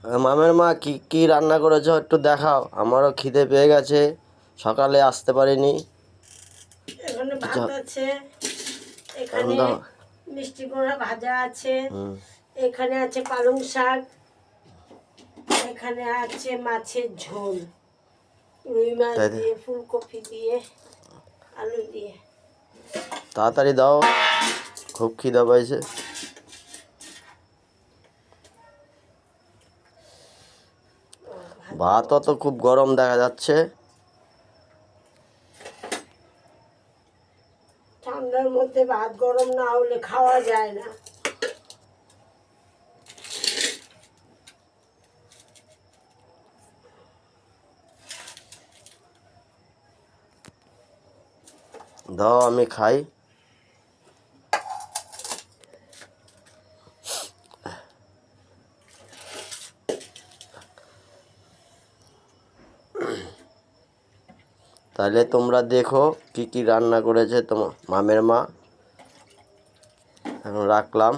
মামের মা কি কি রান্না করেছো একটু দেখাও, আমারও খিদে পেয়ে গেছে, সকালে আসতে পারিনি। এখানে ভাত আচ্ছা, আছে, এখানে মিষ্টি কুমড়া ভাজা আছে, এখানে আছে পালং শাক, এখানে আছে মাছের ঝোল, রুই মাছ তাই দিয়ে, ফুলকপি দিয়ে, আলু দিয়ে। তাড়াতাড়ি দাও, খুব খিদে পাইছে। ভাতও তো খুব গরম দেখা যাচ্ছে। ঠান্ডার মধ্যে ভাত গরম না হলে খাওয়া যায় না। দাও আমি খাই। তাহলে তোমরা দেখো কি কি রান্না করেছে তোমার মামের মা। এখন রাখলাম।